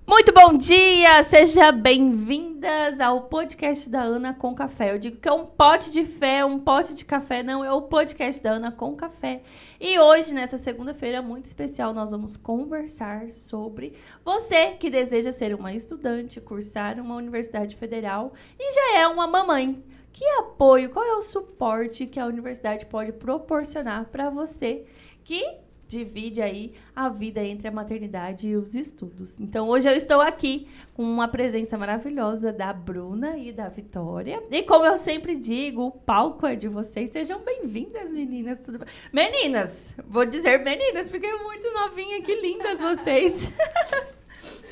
Muito bom dia! Seja bem-vindas ao podcast da Ana com Café. Eu digo que é um pote de fé, um pote de café, não, é o podcast da Ana com Café. E hoje, nessa segunda-feira muito especial, nós vamos conversar sobre você que deseja ser uma estudante, cursar uma universidade federal e já é uma mamãe. Que apoio, qual é o suporte que a universidade pode proporcionar para você que divide aí a vida entre a maternidade e os estudos. Então, hoje eu estou aqui com uma presença maravilhosa da Bruna e da Vitória. E como eu sempre digo, o palco é de vocês. Sejam bem-vindas, meninas. Tudo bem? Meninas! Vou dizer meninas, porque é muito novinha. Que lindas vocês.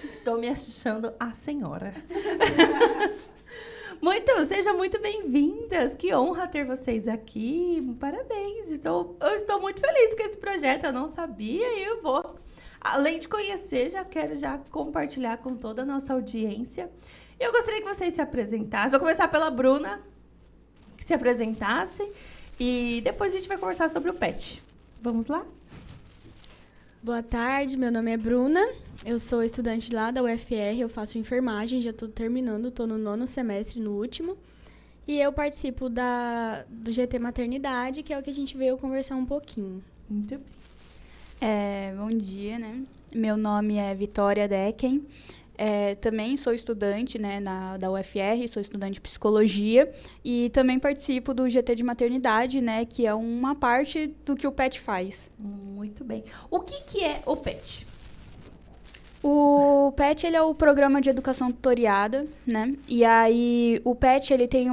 Estou me achando a senhora. Sejam muito bem-vindas. Que honra ter vocês aqui. Parabéns. Eu estou muito feliz com esse projeto. Eu não sabia e eu vou, além de conhecer, quero compartilhar com toda a nossa audiência. Eu gostaria que vocês se apresentassem. Vou começar pela Bruna, que se apresentasse. E depois a gente vai conversar sobre o PET. Vamos lá? Boa tarde, meu nome é Bruna, eu sou estudante lá da UFR, eu faço enfermagem, já estou terminando, estou no 9º semestre, no último, e eu participo do GT Maternidade, que é o que a gente veio conversar um pouquinho. Muito bem. Bom dia, né? Meu nome é Vitória Decken. Também sou estudante, né, da UFR, sou estudante de psicologia e também participo do GT de maternidade, né, que é uma parte do que o PET faz. Muito bem. O que é o PET? O PET, ele é o Programa de Educação Tutoriada, né? E aí, o PET, ele tem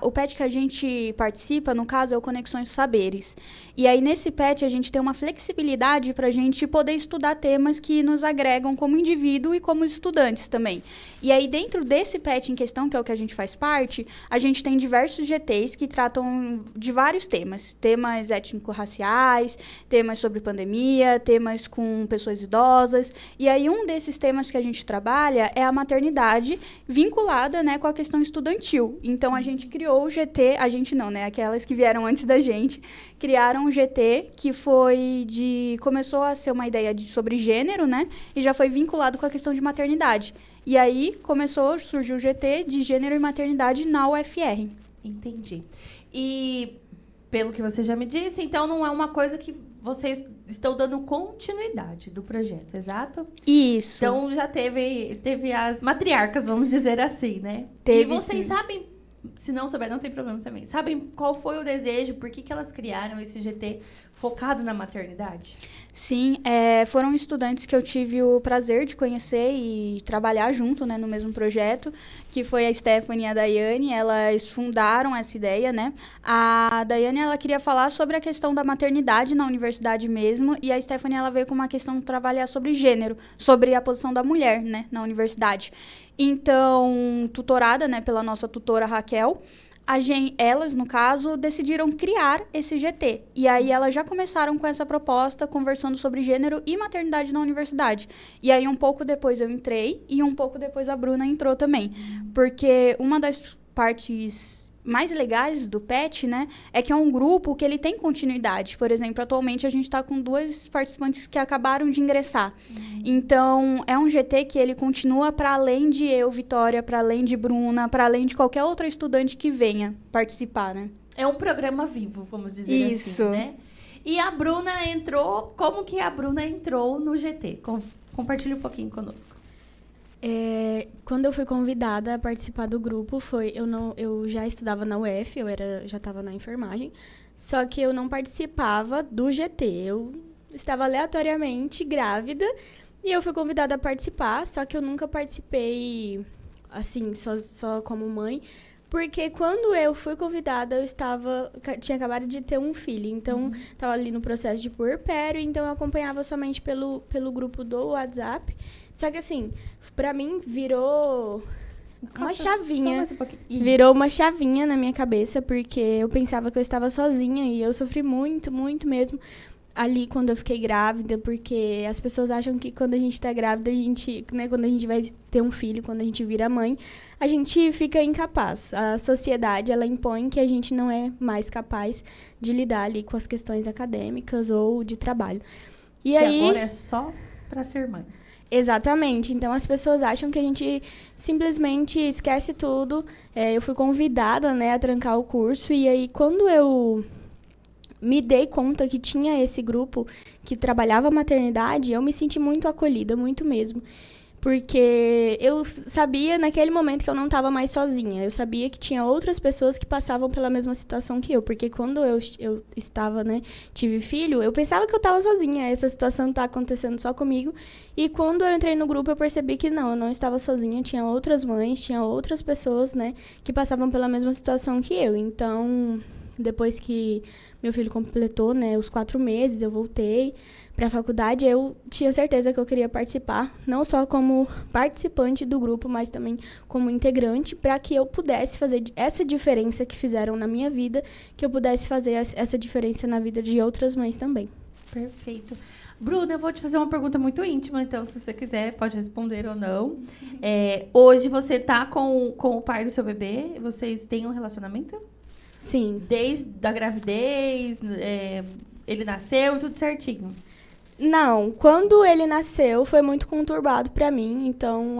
O PET que a gente participa, no caso, é o Conexões Saberes. E aí, nesse PET, a gente tem uma flexibilidade para a gente poder estudar temas que nos agregam como indivíduo e como estudantes também. E aí, dentro desse PET em questão, que é o que a gente faz parte, a gente tem diversos GTs que tratam de vários temas. Temas étnico-raciais, temas sobre pandemia, temas com pessoas idosas. E aí, desses temas que a gente trabalha é a maternidade vinculada, né, com a questão estudantil. Então, a gente criou o GT, a gente não, né, aquelas que vieram antes da gente, criaram um GT que começou a ser uma ideia sobre gênero, né, e já foi vinculado com a questão de maternidade. E aí, surgiu o GT de gênero e maternidade na UFR. Entendi. E, pelo que você já me disse, então não é uma coisa que vocês estão dando continuidade do projeto, exato? Isso. Então, já teve as matriarcas, vamos dizer assim, né? Teve, e vocês sim. sabem, se não souber, não tem problema também, sabem qual foi o desejo, por que elas criaram esse GT focado na maternidade? Sim, foram estudantes que eu tive o prazer de conhecer e trabalhar junto, né, no mesmo projeto, que foi a Stephanie e a Daiane. Elas fundaram essa ideia, né? A Daiane, ela queria falar sobre a questão da maternidade na universidade mesmo, e a Stephanie, ela veio com uma questão de trabalhar sobre gênero, sobre a posição da mulher, né, na universidade. Então, tutorada, né, pela nossa tutora Raquel, elas, no caso, decidiram criar esse GT. E aí elas já começaram com essa proposta, conversando sobre gênero e maternidade na universidade. E aí um pouco depois eu entrei e um pouco depois a Bruna entrou também. Porque uma das partes mais legais do PET, né, é que é um grupo que ele tem continuidade. Por exemplo, atualmente a gente está com 2 participantes que acabaram de ingressar. Então, é um GT que ele continua para além de eu, Vitória, para além de Bruna, para além de qualquer outra estudante que venha participar, né? É um programa vivo, vamos dizer Isso. assim, né? E a Bruna entrou, como que a Bruna entrou no GT? Compartilhe um pouquinho conosco. Quando eu fui convidada a participar do grupo, eu já estudava na UF, já estava na enfermagem, só que eu não participava do GT. Eu estava aleatoriamente grávida e eu fui convidada a participar, só que eu nunca participei, assim, só como mãe, porque quando eu fui convidada, tinha acabado de ter um filho, então estava ali no processo de puerpério, então eu acompanhava somente pelo grupo do WhatsApp. Só que assim, pra mim virou uma chavinha. Virou uma chavinha na minha cabeça, porque eu pensava que eu estava sozinha e eu sofri muito, muito mesmo ali quando eu fiquei grávida, porque as pessoas acham que quando a gente tá grávida, né, quando a gente vai ter um filho, quando a gente vira mãe, a gente fica incapaz. A sociedade, ela impõe que a gente não é mais capaz de lidar ali com as questões acadêmicas ou de trabalho. E aí, agora é só para ser mãe. Exatamente. Então, as pessoas acham que a gente simplesmente esquece tudo. Eu fui convidada, né, a trancar o curso. E aí, quando eu me dei conta que tinha esse grupo que trabalhava a maternidade, eu me senti muito acolhida, muito mesmo. Porque eu sabia naquele momento que eu não estava mais sozinha. Eu sabia que tinha outras pessoas que passavam pela mesma situação que eu. Porque quando eu estava, né, tive filho, eu pensava que eu estava sozinha. Essa situação está acontecendo só comigo. E quando eu entrei no grupo, eu percebi que não, eu não estava sozinha. Tinha outras mães, tinha outras pessoas, né, que passavam pela mesma situação que eu. Então, depois que meu filho completou, né, os 4 meses, eu voltei para a faculdade. Eu tinha certeza que eu queria participar, não só como participante do grupo, mas também como integrante, para que eu pudesse fazer essa diferença que fizeram na minha vida, que eu pudesse fazer essa diferença na vida de outras mães também. Perfeito. Bruna, eu vou te fazer uma pergunta muito íntima, então, se você quiser, pode responder ou não. Hoje você tá com o pai do seu bebê? Vocês têm um relacionamento? Sim. Desde a gravidez, ele nasceu, tudo certinho? Não, quando ele nasceu foi muito conturbado pra mim, então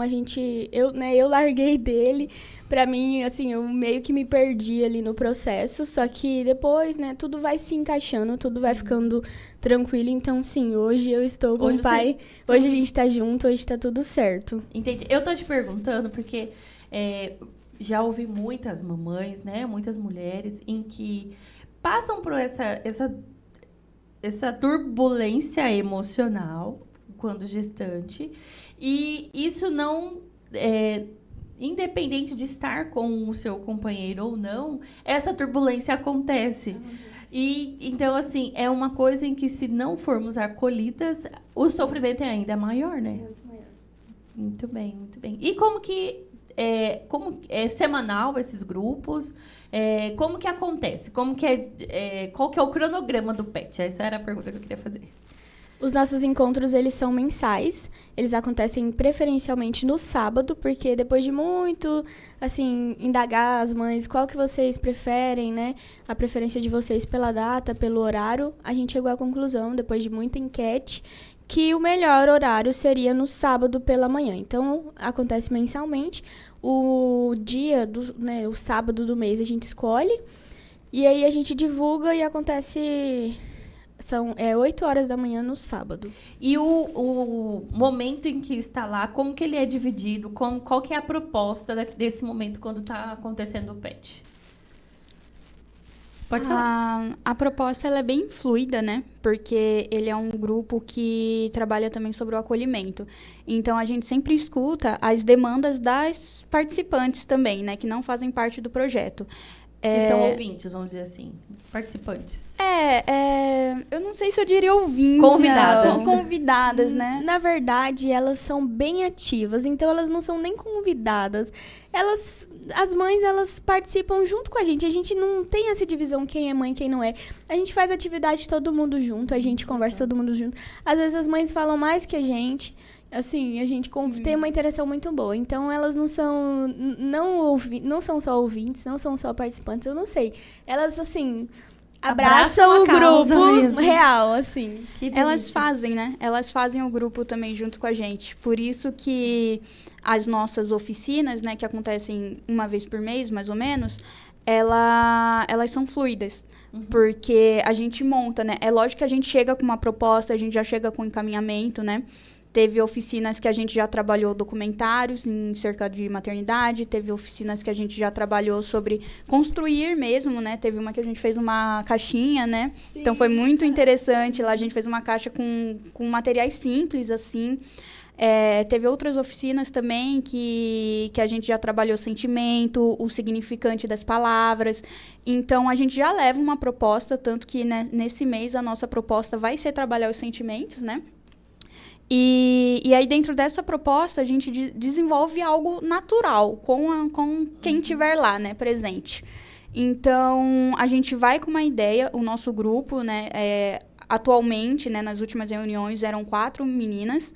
eu larguei dele. Pra mim, assim, eu meio que me perdi ali no processo, só que depois, né, tudo vai se encaixando, tudo vai ficando tranquilo. Então, sim, hoje eu estou com o pai, hoje a gente tá junto, hoje tá tudo certo. Entendi. Eu tô te perguntando porque já ouvi muitas mamães, né, muitas mulheres em que passam por essa turbulência emocional quando gestante, e isso não independente de estar com o seu companheiro ou não, essa turbulência acontece. E então, assim, é uma coisa em que, se não formos acolhidas, o sofrimento é ainda maior, né? Muito maior. Muito bem, muito bem. E como como é semanal esses grupos? Como que acontece? Qual que é o cronograma do PET? Essa era a pergunta que eu queria fazer. Os nossos encontros, eles são mensais. Eles acontecem preferencialmente no sábado, porque depois de muito, assim, indagar as mães qual que vocês preferem, né? A preferência de vocês pela data, pelo horário, a gente chegou à conclusão, depois de muita enquete, que o melhor horário seria no sábado pela manhã. Então, acontece mensalmente. O dia, o sábado do mês, a gente escolhe. E aí a gente divulga e acontece... São 8 horas da manhã no sábado. E o momento em que está lá, como que ele é dividido? Qual que é a proposta desse momento quando está acontecendo o PET? Pode falar. A proposta ela é bem fluida, né? Porque ele é um grupo que trabalha também sobre o acolhimento. Então, a gente sempre escuta as demandas das participantes também, né? Que não fazem parte do projeto. Que são ouvintes, vamos dizer assim, participantes. Eu não sei se eu diria ouvintes. Convidadas. Convidadas, né? Na verdade, elas são bem ativas, então elas não são nem convidadas. As mães, elas participam junto com a gente não tem essa divisão quem é mãe, quem não é. A gente faz atividade todo mundo junto, a gente conversa todo mundo junto. Às vezes as mães falam mais que a gente. Assim, a gente tem uma interação muito boa. Então, elas não são são só ouvintes, não são só participantes, eu não sei. Elas, assim, abraçam o grupo mesmo. Real, assim. Elas fazem, né? Elas fazem o grupo também junto com a gente. Por isso que as nossas oficinas, né, que acontecem uma vez por mês, mais ou menos, elas são fluidas. Porque a gente monta, né? É lógico que a gente chega com uma proposta, a gente já chega com encaminhamento, né? Teve oficinas que a gente já trabalhou documentários em cerca de maternidade, teve oficinas que a gente já trabalhou sobre construir mesmo, né? Teve uma que a gente fez uma caixinha, né? Sim. Então, foi muito interessante. Lá a gente fez uma caixa com materiais simples, assim. Teve outras oficinas também que a gente já trabalhou sentimento, o significante das palavras. Então, a gente já leva uma proposta, tanto que, né, nesse mês a nossa proposta vai ser trabalhar os sentimentos, né? E aí, dentro dessa proposta, a gente desenvolve algo natural com quem estiver lá, né, presente. Então, a gente vai com uma ideia, o nosso grupo, né, atualmente, né, nas últimas reuniões, eram 4 meninas.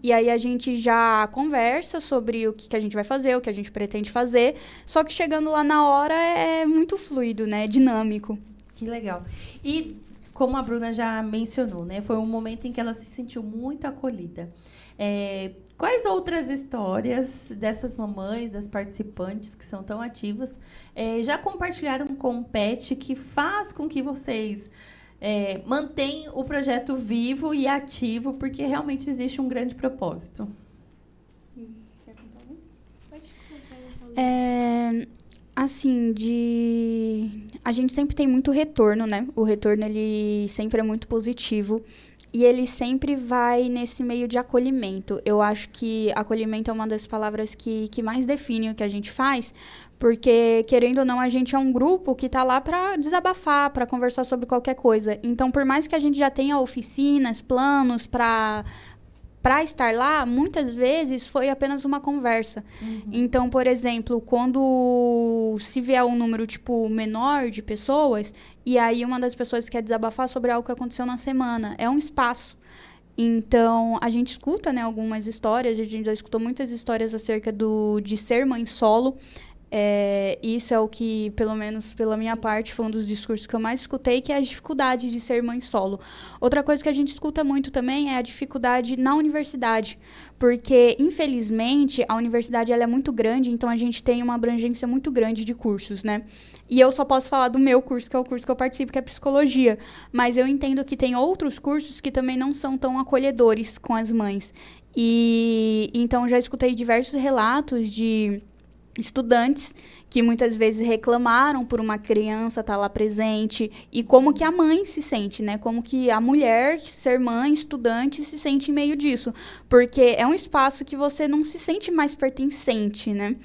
E aí, a gente já conversa sobre o que a gente vai fazer, o que a gente pretende fazer. Só que chegando lá na hora, é muito fluido, né, dinâmico. Que legal. E como a Bruna já mencionou, né? Foi um momento em que ela se sentiu muito acolhida. Quais outras histórias dessas mamães, das participantes que são tão ativas, já compartilharam com o PET que faz com que vocês mantenham o projeto vivo e ativo, porque realmente existe um grande propósito? Quer contar um? Pode começar. Assim, a gente sempre tem muito retorno, né? O retorno, ele sempre é muito positivo. E ele sempre vai nesse meio de acolhimento. Eu acho que acolhimento é uma das palavras que mais define o que a gente faz, porque, querendo ou não, a gente é um grupo que está lá para desabafar, para conversar sobre qualquer coisa. Então, por mais que a gente já tenha oficinas, planos para estar lá, muitas vezes foi apenas uma conversa. Uhum. Então, por exemplo, quando se vier um número, menor de pessoas, e aí uma das pessoas quer desabafar sobre algo que aconteceu na semana, é um espaço. Então, a gente escuta, né, algumas histórias, a gente já escutou muitas histórias acerca de ser mãe solo. Isso é o que, pelo menos pela minha parte, foi um dos discursos que eu mais escutei, que é a dificuldade de ser mãe solo. Outra coisa que a gente escuta muito também é a dificuldade na universidade, porque, infelizmente, a universidade ela é muito grande, então a gente tem uma abrangência muito grande de cursos, né? E eu só posso falar do meu curso, que é o curso que eu participo, que é psicologia, mas eu entendo que tem outros cursos que também não são tão acolhedores com as mães. E então já escutei diversos relatos de estudantes que muitas vezes reclamaram por uma criança estar lá presente e como que a mãe se sente, né? Como que a mulher, ser mãe, estudante, se sente em meio disso. Porque é um espaço que você não se sente mais pertencente, né?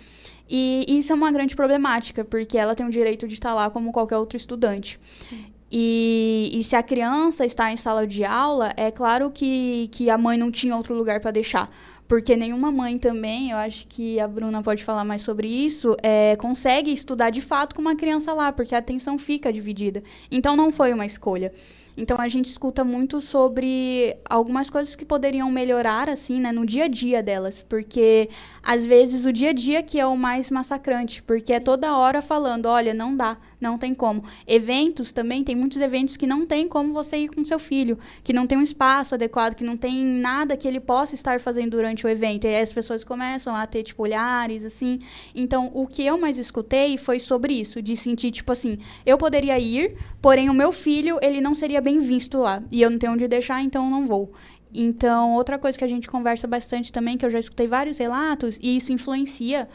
E isso é uma grande problemática, porque ela tem o direito de estar lá como qualquer outro estudante. Sim. E se a criança está em sala de aula, é claro que a mãe não tinha outro lugar para deixar. Porque nenhuma mãe também, eu acho que a Bruna pode falar mais sobre isso, consegue estudar de fato com uma criança lá, porque a atenção fica dividida. Então, não foi uma escolha. Então, a gente escuta muito sobre algumas coisas que poderiam melhorar, assim, né, no dia a dia delas. Porque, às vezes, o dia a dia que é o mais massacrante. Porque é toda hora falando, olha, não dá, não tem como. Eventos também, tem muitos eventos que não tem como você ir com seu filho. Que não tem um espaço adequado, que não tem nada que ele possa estar fazendo durante o evento. E aí as pessoas começam a ter, olhares, assim. Então, o que eu mais escutei foi sobre isso. De sentir, assim, eu poderia ir, porém o meu filho, ele não seria bem visto lá. E eu não tenho onde deixar, então eu não vou. Então, outra coisa que a gente conversa bastante também, que eu já escutei vários relatos, e isso influencia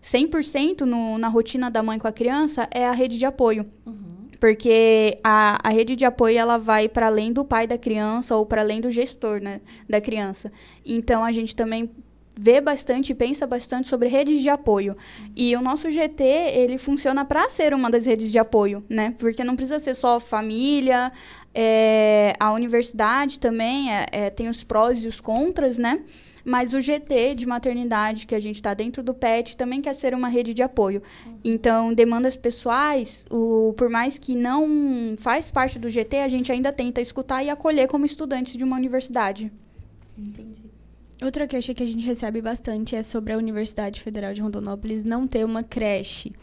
100% na rotina da mãe com a criança, é a rede de apoio. Uhum. Porque a rede de apoio, ela vai para além do pai da criança ou para além do gestor, né, da criança. Então, a gente também vê bastante e pensa bastante sobre redes de apoio. E o nosso GT, ele funciona para ser uma das redes de apoio, né? Porque não precisa ser só família, a universidade também tem os prós e os contras, né? Mas o GT de maternidade, que a gente está dentro do PET, também quer ser uma rede de apoio. Então, demandas pessoais, por mais que não faz parte do GT, a gente ainda tenta escutar e acolher como estudantes de uma universidade. Entendi. Outra queixa que a gente recebe bastante é sobre a Universidade Federal de Rondonópolis não ter uma creche.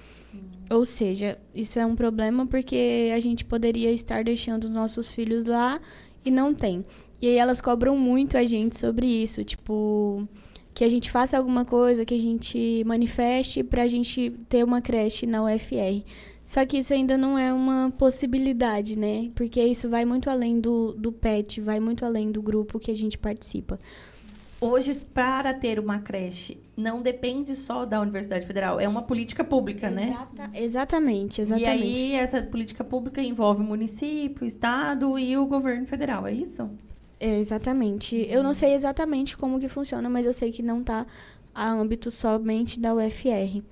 Ou seja, isso é um problema porque a gente poderia estar deixando os nossos filhos lá e não tem. E aí elas cobram muito a gente sobre isso, que a gente faça alguma coisa, que a gente manifeste pra gente ter uma creche na UFR. Só que isso ainda não é uma possibilidade, né? Porque isso vai muito além do PET, vai muito além do grupo que a gente participa. Hoje, para ter uma creche, não depende só da Universidade Federal. É uma política pública, né? Exatamente. E aí, essa política pública envolve o município, o estado e o governo federal, é isso? Exatamente. Eu não sei exatamente como que funciona, mas eu sei que não está a âmbito somente da UFR.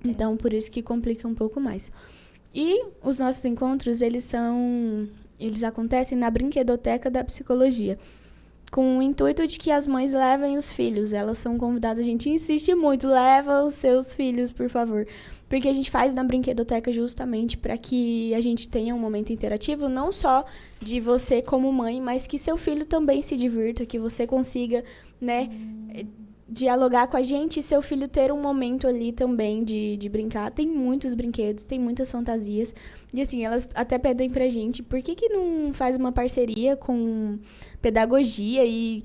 Então, por isso que complica um pouco mais. E os nossos encontros, eles acontecem na brinquedoteca da psicologia, com o intuito de que as mães levem os filhos. Elas são convidadas, a gente insiste muito, leva os seus filhos, por favor. Porque a gente faz na brinquedoteca justamente para que a gente tenha um momento interativo, não só de você como mãe, mas que seu filho também se divirta, que você consiga, né, dialogar com a gente e seu filho ter um momento ali também de brincar. Tem muitos brinquedos, tem muitas fantasias. E assim, elas até pedem pra gente, por que não faz uma parceria com pedagogia e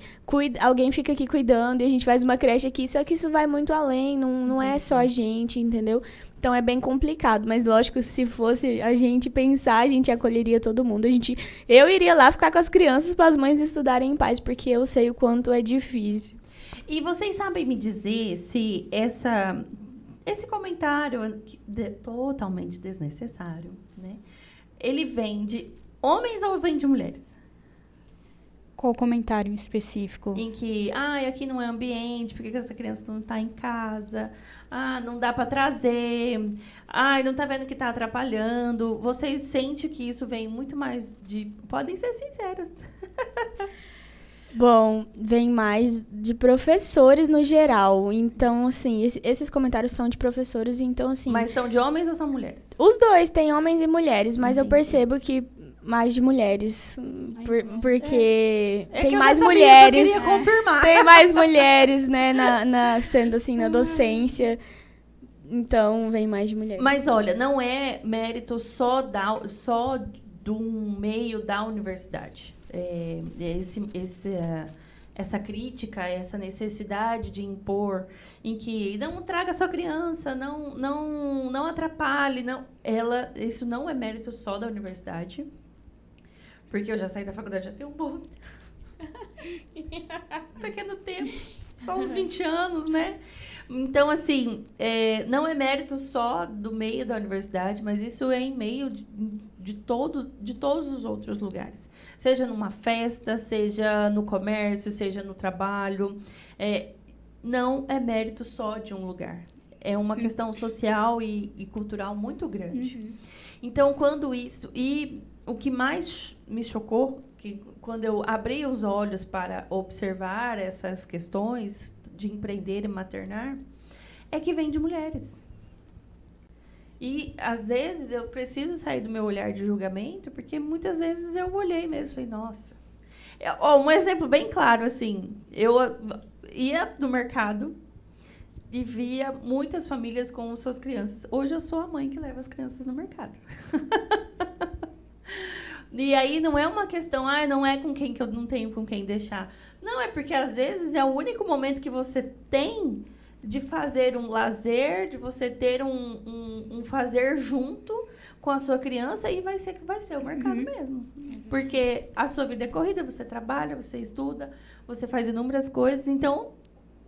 alguém fica aqui cuidando e a gente faz uma creche aqui? Só que isso vai muito além, não é só a gente, entendeu? Então é bem complicado, mas lógico, se fosse a gente pensar, a gente acolheria todo mundo. Eu iria lá ficar com as crianças para as mães estudarem em paz, porque eu sei o quanto é difícil. E vocês sabem me dizer se esse comentário totalmente desnecessário, né? Ele vem de homens ou vem de mulheres? Qual comentário em específico? Em que, aqui não é ambiente, por que essa criança não está em casa? Não dá para trazer. Não tá vendo que está atrapalhando. Vocês sentem que isso vem muito mais de... Podem ser sinceras. Bom, vem mais de professores no geral. Então, assim, esses comentários são de professores, então, assim... Mas são de homens ou são mulheres? Os dois, tem homens e mulheres, mas eu percebo que mais de mulheres. Porque tem mais mulheres. Eu queria confirmar. Tem mais mulheres, né, sendo assim, na docência. Então, vem mais de mulheres. Mas, olha, não é mérito só do meio da universidade. Essa crítica, essa necessidade de impor, em que não traga sua criança, não atrapalhe, isso não é mérito só da universidade, porque eu já saí da faculdade já tem um bom pequeno tempo, só uns 20 anos, né? Então, assim, não é mérito só do meio da universidade, mas isso é em meio de todos os outros lugares. Seja numa festa, seja no comércio, seja no trabalho. Não é mérito só de um lugar. É uma questão social e cultural muito grande. Uhum. Então, quando isso... E o que mais me chocou, que quando eu abri os olhos para observar essas questões de empreender e maternar, é que vem de mulheres. E, às vezes, eu preciso sair do meu olhar de julgamento, porque muitas vezes eu olhei mesmo e falei, nossa... Um exemplo bem claro, assim, eu ia no mercado e via muitas famílias com suas crianças. Hoje eu sou a mãe que leva as crianças no mercado. E aí não é uma questão, não é com quem que eu não tenho com quem deixar. Não, é porque às vezes é o único momento que você tem de fazer um lazer, de você ter um fazer junto com a sua criança, e vai ser o mercado mesmo. Porque a sua vida é corrida, você trabalha, você estuda, você faz inúmeras coisas, então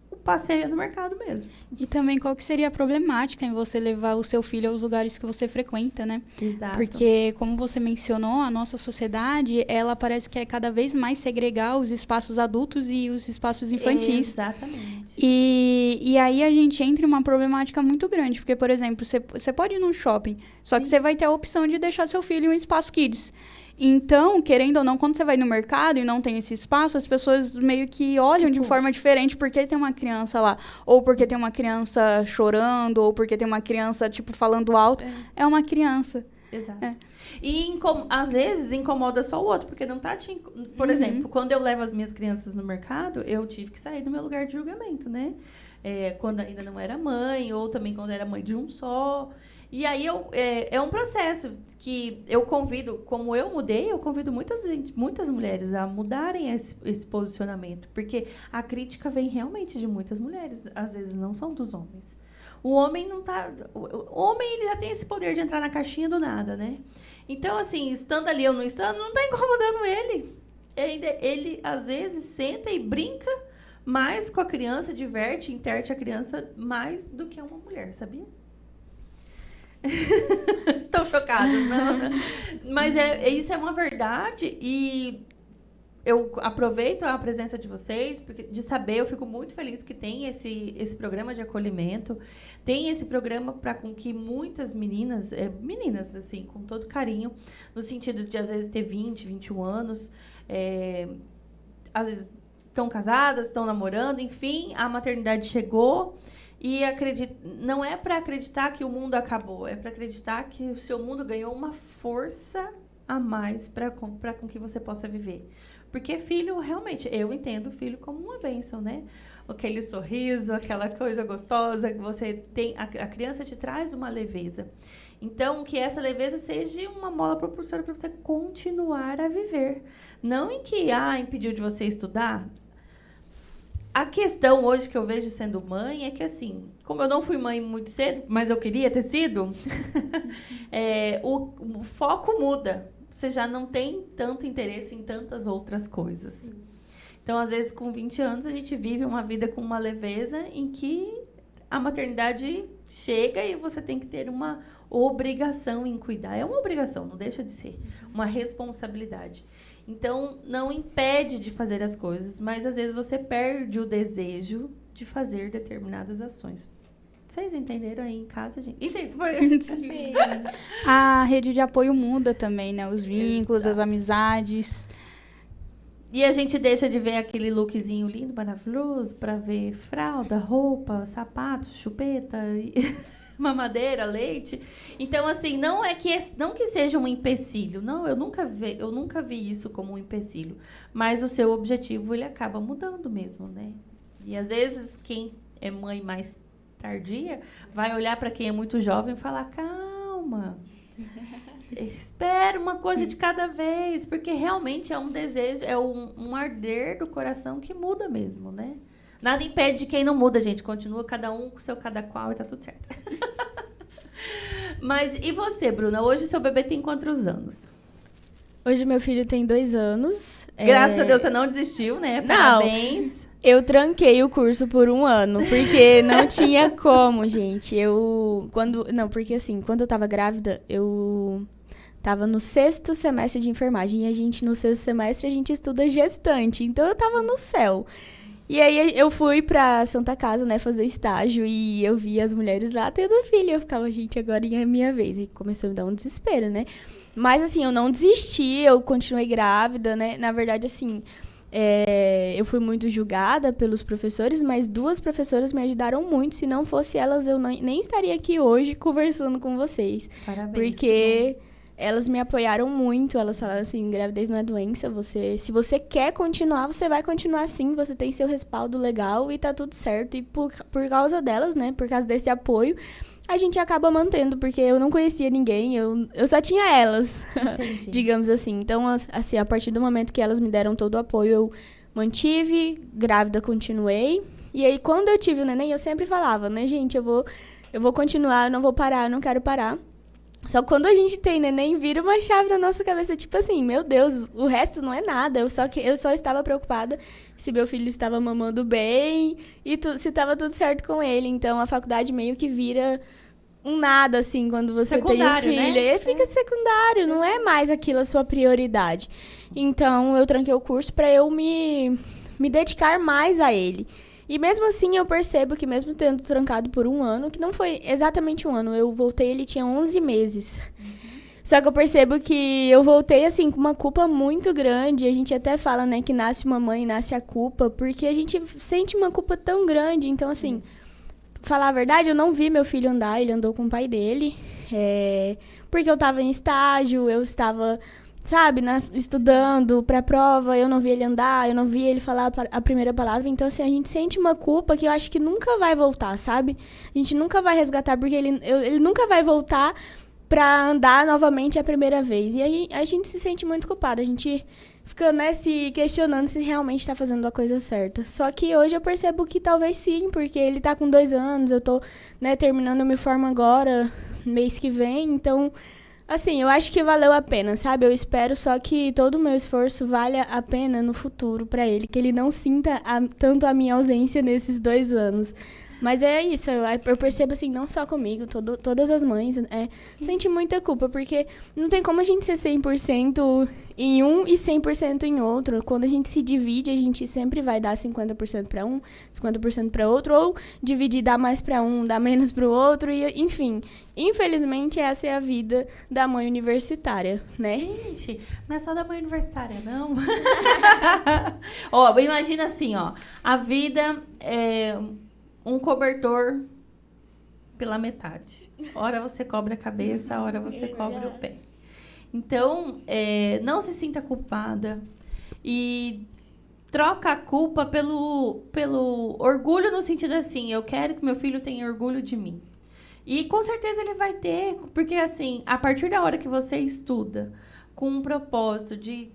o passeio é no mercado mesmo. E também qual que seria a problemática em você levar o seu filho aos lugares que você frequenta, né? Exato. Porque, como você mencionou, a nossa sociedade, ela parece que é cada vez mais segregar os espaços adultos e os espaços infantis. Exatamente. E aí a gente entra em uma problemática muito grande, porque, por exemplo, você pode ir num shopping, só que você vai ter a opção de deixar seu filho em um espaço kids. Então, querendo ou não, quando você vai no mercado e não tem esse espaço, as pessoas meio que olham de forma diferente porque tem uma criança lá. Ou porque tem uma criança chorando, ou porque tem uma criança, falando alto. É uma criança. Exato. E, às vezes, incomoda só o outro, porque não tá Por exemplo, quando eu levo as minhas crianças no mercado, eu tive que sair do meu lugar de julgamento, né? Quando ainda não era mãe, ou também quando era mãe de um só. E aí é um processo que eu convido, como eu mudei, eu convido muitas mulheres a mudarem esse posicionamento, porque a crítica vem realmente de muitas mulheres, às vezes não são dos homens. O homem não tá... O homem, ele já tem esse poder de entrar na caixinha do nada, né? Então, assim, estando ali ou não estando, não tá incomodando ele. Ele, às vezes, senta e brinca mais com a criança, interte a criança mais do que uma mulher, sabia? Estou chocada, não. Mas isso é uma verdade, e eu aproveito a presença de vocês, porque de saber, eu fico muito feliz que tem esse programa de acolhimento, tem esse programa para com que muitas meninas, assim, com todo carinho, no sentido de, às vezes, ter 20, 21 anos, às vezes estão casadas, estão namorando, enfim, a maternidade chegou. E não é para acreditar que o mundo acabou, é para acreditar que o seu mundo ganhou uma força a mais para com que você possa viver. Porque filho, realmente, eu entendo o filho como uma bênção, né? Aquele sorriso, aquela coisa gostosa que você tem, a criança te traz uma leveza. Então, que essa leveza seja uma mola propulsora para você continuar a viver. Não em que, impediu de você estudar. A questão hoje que eu vejo sendo mãe é que, assim, como eu não fui mãe muito cedo, mas eu queria ter sido, o foco muda. Você já não tem tanto interesse em tantas outras coisas. Sim. Então, às vezes, com 20 anos, a gente vive uma vida com uma leveza em que a maternidade chega e você tem que ter uma obrigação em cuidar. É uma obrigação, não deixa de ser. Uma responsabilidade. Então, não impede de fazer as coisas, mas, às vezes, você perde o desejo de fazer determinadas ações. Vocês entenderam aí em casa, gente? Sim. A rede de apoio muda também, né? Os vínculos, as amizades. E a gente deixa de ver aquele lookzinho lindo, maravilhoso, para ver fralda, roupa, sapato, chupeta, mamadeira, leite. Então, assim, não que seja um empecilho. Não, eu nunca vi isso como um empecilho. Mas o seu objetivo, ele acaba mudando mesmo, né? E, às vezes, quem é mãe mais tardia vai olhar para quem é muito jovem e falar, calma, espera uma coisa de cada vez, porque realmente é um desejo, é um arder do coração que muda mesmo, né? Nada impede de quem não muda, gente, continua cada um com o seu cada qual e tá tudo certo. Mas e você, Bruna? Hoje seu bebê tem quantos anos? Hoje meu filho tem 2 anos. Graças a Deus você não desistiu, né? Parabéns. Eu tranquei o curso por 1 ano, porque não tinha como, gente. Porque assim, quando eu tava grávida, eu tava no 6º semestre de enfermagem. E no 6º semestre, a gente estuda gestante. Então, eu tava no céu. E aí, eu fui pra Santa Casa, né, fazer estágio. E eu vi as mulheres lá tendo filho. Eu ficava, gente, agora é a minha vez. E começou a me dar um desespero, né? Mas, assim, eu não desisti. Eu continuei grávida, né? Na verdade, assim... eu fui muito julgada pelos professores, mas 2 professoras me ajudaram muito. Se não fosse elas, eu nem estaria aqui hoje conversando com vocês. Parabéns. Porque elas me apoiaram muito. Elas falaram assim, gravidez não é doença. Se você quer continuar, você vai continuar sim. Você tem seu respaldo legal e tá tudo certo. E por causa delas, né, por causa desse apoio, a gente acaba mantendo, porque eu não conhecia ninguém, eu só tinha elas, digamos assim. Então, assim, a partir do momento que elas me deram todo o apoio, eu mantive, grávida continuei. E aí, quando eu tive o neném, eu sempre falava, né, gente, eu vou continuar, eu não vou parar, eu não quero parar. Só que quando a gente tem neném, vira uma chave na nossa cabeça, tipo assim, meu Deus, o resto não é nada. Eu só estava preocupada se meu filho estava mamando bem e se estava tudo certo com ele. Então, a faculdade meio que vira um nada, assim, quando você tem um filho. Né? Ele fica secundário, não é mais aquilo a sua prioridade. Então, eu tranquei o curso para eu me dedicar mais a ele. E mesmo assim, eu percebo que mesmo tendo trancado por 1 ano, que não foi exatamente 1 ano, eu voltei, ele tinha 11 meses. Só que eu percebo que eu voltei, assim, com uma culpa muito grande. A gente até fala, né, que nasce uma mãe, nasce a culpa, porque a gente sente uma culpa tão grande. Então, assim, falar a verdade, eu não vi meu filho andar, ele andou com o pai dele. Porque eu tava em estágio, eu estava... sabe, estudando pra prova, eu não vi ele andar, eu não vi ele falar a primeira palavra. Então, assim, a gente sente uma culpa que eu acho que nunca vai voltar, sabe? A gente nunca vai resgatar, porque ele nunca vai voltar pra andar novamente a primeira vez. E aí a gente se sente muito culpada, a gente fica, né, se questionando se realmente tá fazendo a coisa certa. Só que hoje eu percebo que talvez sim, porque ele tá com 2 anos, eu tô, né, terminando, eu me formo agora, mês que vem, então... assim, eu acho que valeu a pena, sabe? Eu espero só que todo o meu esforço valha a pena no futuro pra ele, que ele não sinta tanto a minha ausência nesses 2 anos. Mas é isso, eu percebo assim, não só comigo, todas as mães, sentem muita culpa, porque não tem como a gente ser 100% em um e 100% em outro. Quando a gente se divide, a gente sempre vai dar 50% para um, 50% para outro, ou dividir, dar mais para um, dar menos para o outro, e enfim. Infelizmente, essa é a vida da mãe universitária, né? Gente, não é só da mãe universitária, não. Ó, imagina assim, ó, a vida é um cobertor pela metade. Ora você cobre a cabeça, ora você cobre o pé. Então, não se sinta culpada e troca a culpa pelo orgulho, no sentido assim, eu quero que meu filho tenha orgulho de mim. E com certeza ele vai ter, porque assim, a partir da hora que você estuda com um propósito de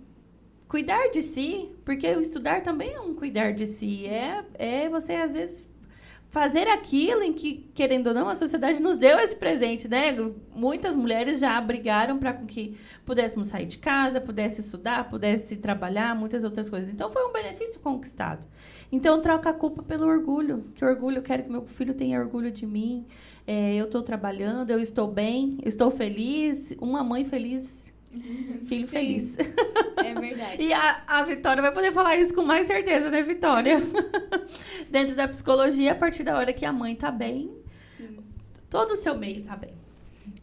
cuidar de si, porque o estudar também é um cuidar de si, é você às vezes fazer aquilo em que, querendo ou não, a sociedade nos deu esse presente, né? Muitas mulheres já brigaram para que pudéssemos sair de casa, pudesse estudar, pudesse trabalhar, muitas outras coisas. Então, foi um benefício conquistado. Então, troca a culpa pelo orgulho. Que orgulho, eu quero que meu filho tenha orgulho de mim. Eu estou trabalhando, eu estou bem, eu estou feliz. Uma mãe feliz, filho feliz. É verdade. E a Vitória vai poder falar isso com mais certeza, né, Vitória? Dentro da psicologia, a partir da hora que a mãe tá bem, sim, todo o seu meio tá bem.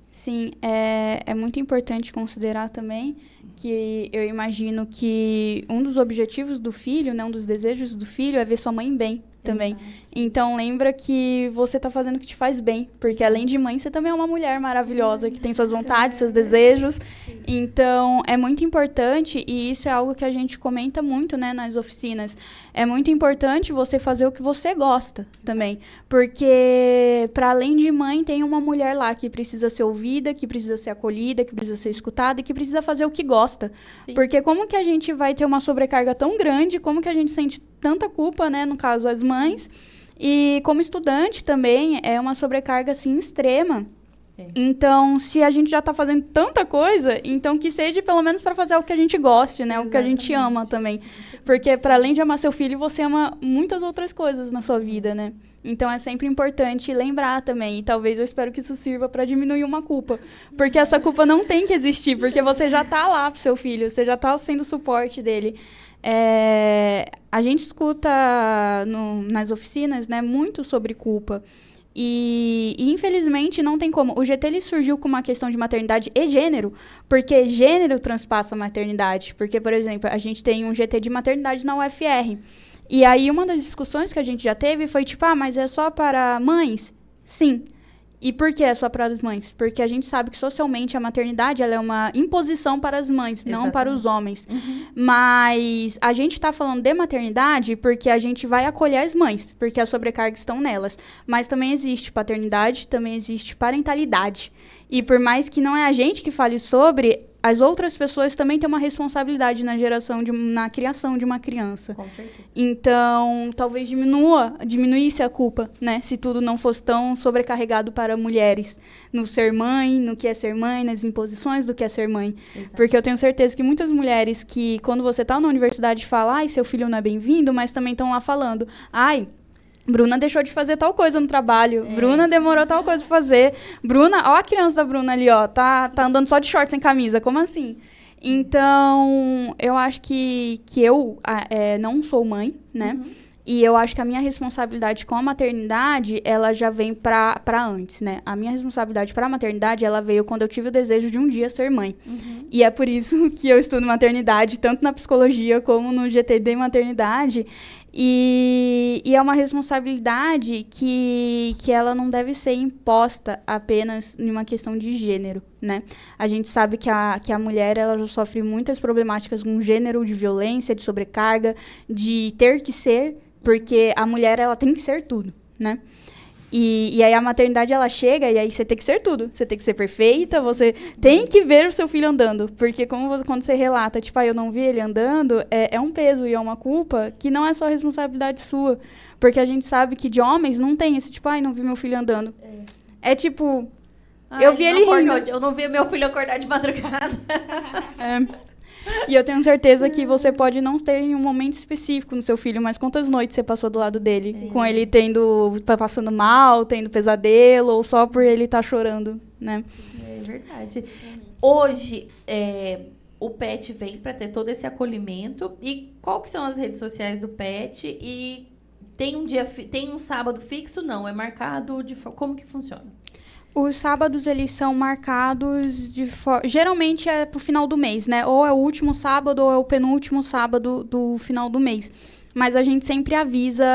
Sim, é muito importante considerar também que eu imagino que um dos objetivos do filho, né, um dos desejos do filho é ver sua mãe bem também. Então, lembra que você tá fazendo o que te faz bem, porque além de mãe, você também é uma mulher maravilhosa, que tem suas vontades, seus desejos. Então, é muito importante, e isso é algo que a gente comenta muito, né, nas oficinas, é muito importante você fazer o que você gosta também, porque para além de mãe, tem uma mulher lá que precisa ser ouvida, que precisa ser acolhida, que precisa ser escutada e que precisa fazer o que gosta. Sim. Porque como que a gente vai ter uma sobrecarga tão grande, como que a gente sente tanta culpa, né, no caso as mães, e como estudante também é uma sobrecarga assim extrema. Então, se a gente já está fazendo tanta coisa, então que seja pelo menos para fazer o que a gente goste, né, o que a gente ama também, porque para além de amar seu filho, você ama muitas outras coisas na sua vida, né? Então é sempre importante lembrar também, e talvez eu espero que isso sirva para diminuir uma culpa, porque essa culpa não tem que existir, porque você já está lá pro seu filho, você já está sendo o suporte dele. A gente escuta nas oficinas, né, muito sobre culpa. E infelizmente não tem como. O GT ele surgiu com uma questão de maternidade e gênero, porque gênero transpassa a maternidade. Porque, por exemplo, a gente tem um GT de maternidade na UFR. E aí uma das discussões que a gente já teve foi tipo, mas é só para mães? Sim. E por que é só para as mães? Porque a gente sabe que socialmente a maternidade ela é uma imposição para as mães, exatamente, não para os homens. Uhum. Mas a gente está falando de maternidade porque a gente vai acolher as mães, porque as sobrecargas estão nelas. Mas também existe paternidade, também existe parentalidade. E por mais que não é a gente que fale sobre, as outras pessoas também têm uma responsabilidade na criação de uma criança. Com certeza. Então, talvez diminuísse a culpa, né? Se tudo não fosse tão sobrecarregado para mulheres. No ser mãe, no que é ser mãe, nas imposições do que é ser mãe. Exato. Porque eu tenho certeza que muitas mulheres que, quando você está na universidade, falam, seu filho não é bem-vindo, mas também estão lá falando, Bruna deixou de fazer tal coisa no trabalho. Bruna demorou tal coisa pra fazer. Bruna, ó a criança da Bruna ali, ó. Tá andando só de short sem camisa. Como assim? Então, eu acho que eu não sou mãe, né? Uhum. E eu acho que a minha responsabilidade com a maternidade, ela já vem pra antes, né? A minha responsabilidade pra maternidade, ela veio quando eu tive o desejo de um dia ser mãe. Uhum. E é por isso que eu estudo maternidade, tanto na psicologia como no GT de maternidade. E é uma responsabilidade que ela não deve ser imposta apenas em uma questão de gênero, né? A gente sabe que a mulher ela já sofre muitas problemáticas com gênero, de violência, de sobrecarga, de ter que ser, porque a mulher ela tem que ser tudo, né? E aí a maternidade, ela chega e aí você tem que ser tudo. Você tem que ser perfeita, você tem que ver o seu filho andando. Porque quando você relata, tipo, eu não vi ele andando, é um peso e é uma culpa que não é só responsabilidade sua. Porque a gente sabe que de homens não tem esse, tipo, não vi meu filho andando. É tipo, eu vi ele rindo. Eu não vi meu filho acordar de madrugada. E eu tenho certeza que você pode não ter em um momento específico no seu filho, mas quantas noites você passou do lado dele? Sim. Com ele passando mal, tendo pesadelo, ou só por ele estar chorando, né? É verdade. Hoje, o PET vem para ter todo esse acolhimento. E qual que são as redes sociais do PET? E tem um sábado fixo? Não, é marcado como que funciona? Os sábados, eles são marcados geralmente é pro final do mês, né? Ou é o último sábado ou é o penúltimo sábado do final do mês. mas a gente sempre avisa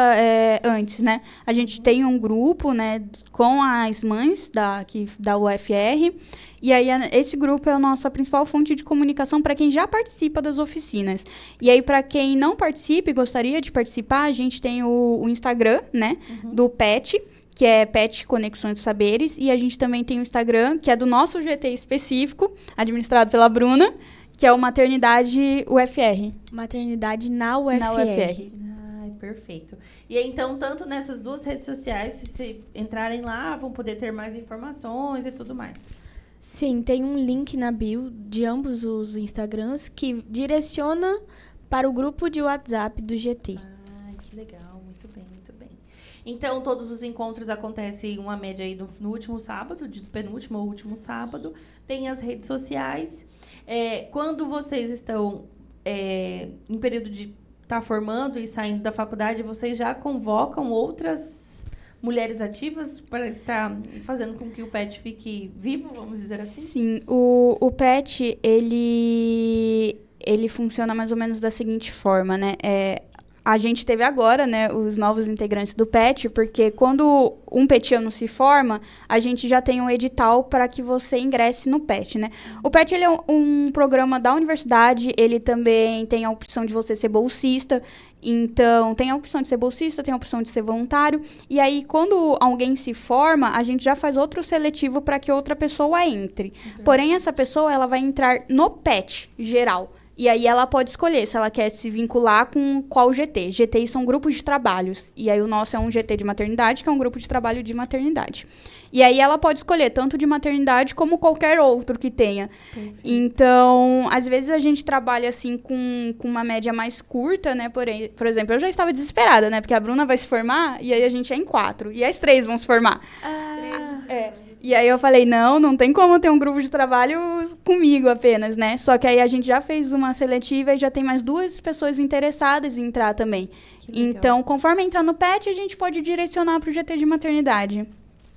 antes, né? A gente tem um grupo, né, com as mães da UFR, e aí esse grupo é a nossa principal fonte de comunicação para quem já participa das oficinas. E aí, para quem não participa e gostaria de participar, a gente tem o Instagram, né, do PET, que é PET Conexões de Saberes, e a gente também tem o Instagram, que é do nosso GT específico, administrado pela Bruna, que é o Maternidade UFR. Maternidade na UFR. Na UFR. Ai, perfeito. E aí, então, tanto nessas duas redes sociais, se entrarem lá, vão poder ter mais informações e tudo mais. Sim, tem um link na bio de ambos os Instagrams que direciona para o grupo de WhatsApp do GT. Ai, que legal. Muito bem, muito bem. Então, todos os encontros acontecem uma média aí no último sábado, de penúltimo ou último sábado. Tem as redes sociais. Quando vocês estão em período de estar formando e saindo da faculdade, vocês já convocam outras mulheres ativas para estar fazendo com que o PET fique vivo, vamos dizer assim? Sim, o PET, ele funciona mais ou menos da seguinte forma, né? A gente teve agora, né, os novos integrantes do PET, porque quando um petiano se forma, a gente já tem um edital para que você ingresse no PET, né? O PET, ele é um programa da universidade, ele também tem a opção de você ser bolsista, então tem a opção de ser bolsista, tem a opção de ser voluntário, e aí quando alguém se forma, a gente já faz outro seletivo para que outra pessoa entre. Porém, essa pessoa, ela vai entrar no PET geral. E aí ela pode escolher se ela quer se vincular com qual GT. GTs são grupos de trabalhos. E aí o nosso é um GT de maternidade, que é um grupo de trabalho de maternidade. E aí ela pode escolher tanto de maternidade como qualquer outro que tenha. Perfeito. Então, às vezes a gente trabalha assim com uma média mais curta, né? Por exemplo, eu já estava desesperada, né? Porque a Bruna vai se formar e aí a gente é em 4. E as 3 vão se formar. E aí eu falei, não tem como ter um grupo de trabalho comigo apenas, né? Só que aí a gente já fez uma seletiva e já tem mais 2 pessoas interessadas em entrar também. Então, conforme entrar no PET, a gente pode direcionar para o GT de maternidade.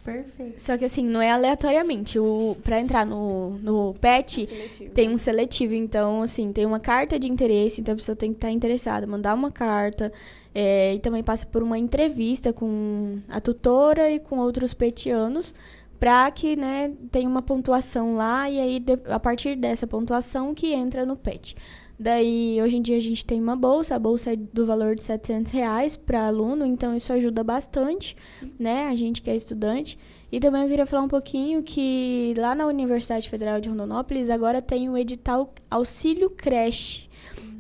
Perfeito. Só que assim, não é aleatoriamente. Para entrar no PET, tem um seletivo. Então, assim, tem uma carta de interesse, então a pessoa tem que estar interessada, mandar uma carta. E também passa por uma entrevista com a tutora e com outros petianos, para que, né, tenha uma pontuação lá, e aí, a partir dessa pontuação, que entra no PET. Daí, hoje em dia, a gente tem uma bolsa, a bolsa é do valor de R$700 para aluno, então isso ajuda bastante, né, a gente que é estudante. E também eu queria falar um pouquinho que lá na Universidade Federal de Rondonópolis, agora tem o edital Auxílio Creche.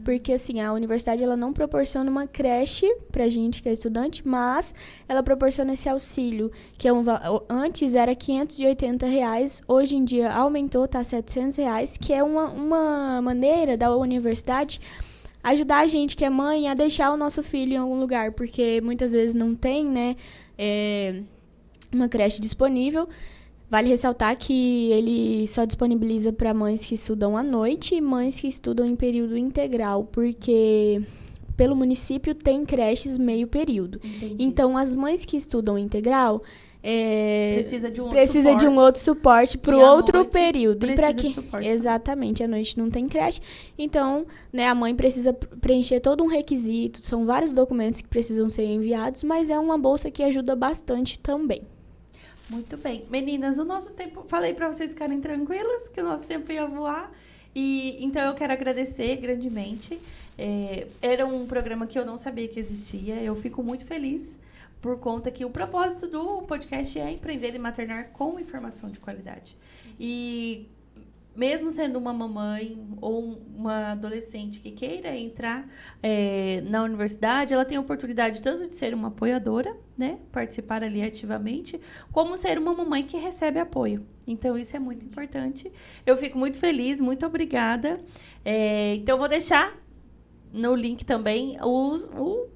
Porque, assim, a universidade, ela não proporciona uma creche pra gente que é estudante, mas ela proporciona esse auxílio, que antes era R$580, hoje em dia aumentou, tá R$700, que é uma maneira da universidade ajudar a gente, que é mãe, a deixar o nosso filho em algum lugar, porque muitas vezes não tem, né, uma creche disponível. Vale ressaltar que ele só disponibiliza para mães que estudam à noite e mães que estudam em período integral, porque pelo município tem creches meio período. Entendi. Então, as mães que estudam integral precisa de um outro suporte para o outro período. E para quem exatamente, à noite não tem creche. Então, né, a mãe precisa preencher todo um requisito, são vários documentos que precisam ser enviados, mas é uma bolsa que ajuda bastante também. Muito bem. Meninas, o nosso tempo... Falei para vocês ficarem tranquilas, que o nosso tempo ia voar. Então, eu quero agradecer grandemente. Era um programa que eu não sabia que existia. Eu fico muito feliz por conta que o propósito do podcast é empreender e maternar com informação de qualidade. E mesmo sendo uma mamãe ou uma adolescente que queira entrar na universidade, ela tem a oportunidade tanto de ser uma apoiadora, né, participar ali ativamente, como ser uma mamãe que recebe apoio. Então, isso é muito importante. Eu fico muito feliz, muito obrigada. Então, eu vou deixar no link também o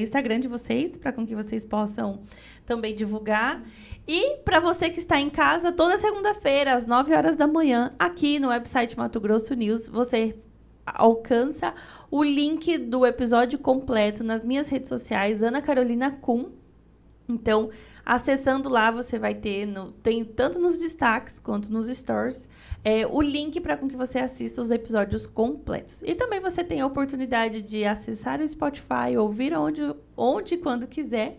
Instagram de vocês, para com que vocês possam também divulgar. E para você que está em casa, toda segunda-feira, às 9h da manhã, aqui no website Mato Grosso News, você alcança o link do episódio completo nas minhas redes sociais, Ana Carolina Kuhn. Então, acessando lá, você vai ter, tem tanto nos destaques quanto nos stories, o link para com que você assista os episódios completos. E também você tem a oportunidade de acessar o Spotify, ouvir onde e quando quiser.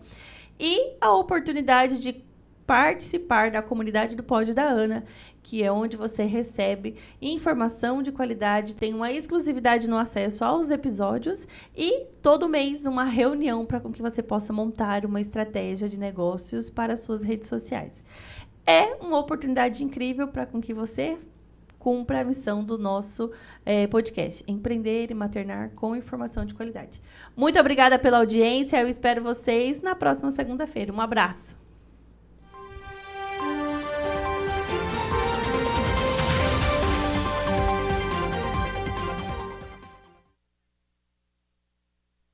E a oportunidade de participar da comunidade do Pod da Ana, que é onde você recebe informação de qualidade, tem uma exclusividade no acesso aos episódios e todo mês uma reunião para com que você possa montar uma estratégia de negócios para as suas redes sociais. É uma oportunidade incrível para com que você cumpra a missão do nosso podcast, empreender e maternar com informação de qualidade. Muito obrigada pela audiência, eu espero vocês na próxima segunda-feira. Um abraço!